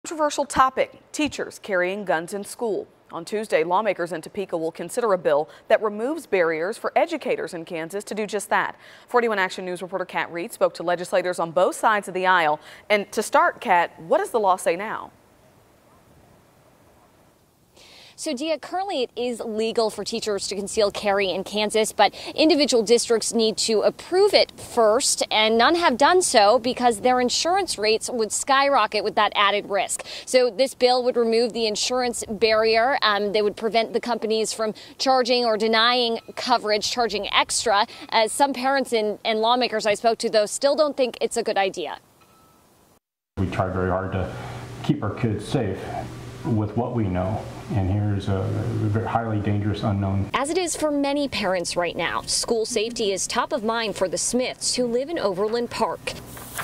Controversial topic, teachers carrying guns in school. On Tuesday, lawmakers in Topeka will consider a bill that removes barriers for educators in Kansas to do just that. 41 Action News reporter Kat Reed spoke to legislators on both sides of the aisle. And to start, Kat, what does the law say now? So, Dia, currently it is legal for teachers to conceal carry in Kansas, but individual districts need to approve it first, and none have done so because their insurance rates would skyrocket with that added risk. So this bill would remove the insurance barrier. They would prevent the companies from charging or denying coverage, charging extra. As some parents and lawmakers I spoke to, though, still don't think it's a good idea. We try very hard to keep our kids safe with what we know, and here's a very highly dangerous unknown. As it is for many parents right now, school safety is top of mind for the Smiths who live in Overland Park.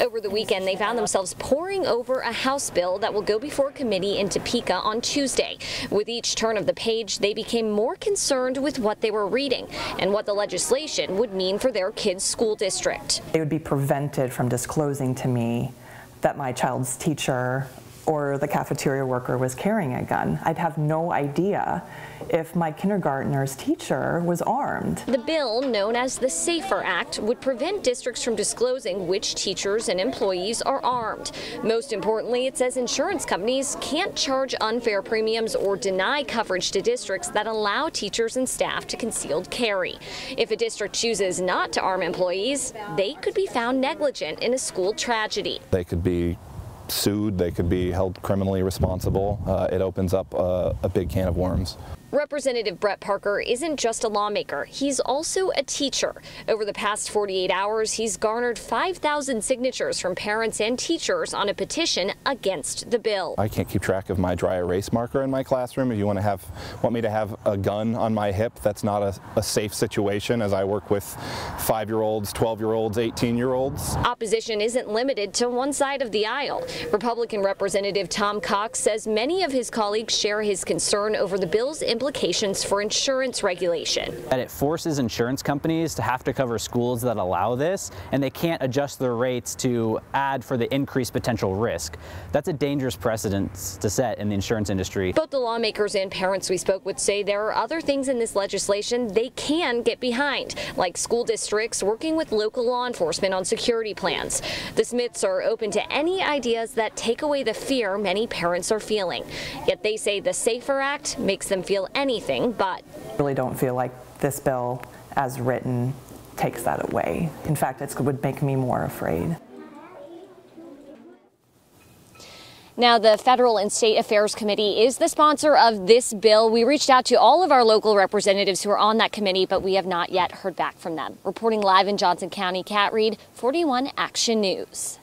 Over the weekend, they found themselves poring over a House bill that will go before committee in Topeka on Tuesday. With each turn of the page, they became more concerned with what they were reading and what the legislation would mean for their kids' school district. They would be prevented from disclosing to me that my child's teacher or the cafeteria worker was carrying a gun. I'd have no idea if my kindergartner's teacher was armed. The bill, known as the SAFER Act, would prevent districts from disclosing which teachers and employees are armed. Most importantly, it says insurance companies can't charge unfair premiums or deny coverage to districts that allow teachers and staff to concealed carry. If a district chooses not to arm employees, they could be found negligent in a school tragedy. They could be sued, they could be held criminally responsible. It opens up a big can of worms. Representative Brett Parker isn't just a lawmaker, he's also a teacher. Over the past 48 hours, he's garnered 5,000 signatures from parents and teachers on a petition against the bill. I can't keep track of my dry erase marker in my classroom. If you want me to have a gun on my hip, that's not a safe situation, as I work with 5-year-olds, 12-year-olds, 18-year-olds. Opposition isn't limited to one side of the aisle. Republican Representative Tom Cox says many of his colleagues share his concern over the bill's implications for insurance regulation. That it forces insurance companies to have to cover schools that allow this, and they can't adjust their rates to add for the increased potential risk. That's a dangerous precedent to set in the insurance industry. Both the lawmakers and parents we spoke with say there are other things in this legislation they can get behind, like school districts working with local law enforcement on security plans. The Smiths are open to any ideas that take away the fear many parents are feeling. Yet they say the SAFER Act makes them feel anything but. I really don't feel like this bill, as written, takes that away. In fact, it would make me more afraid. Now, the Federal and State Affairs Committee is the sponsor of this bill. We reached out to all of our local representatives who are on that committee, but we have not yet heard back from them. Reporting live in Johnson County, Kat Reed, 41 Action News.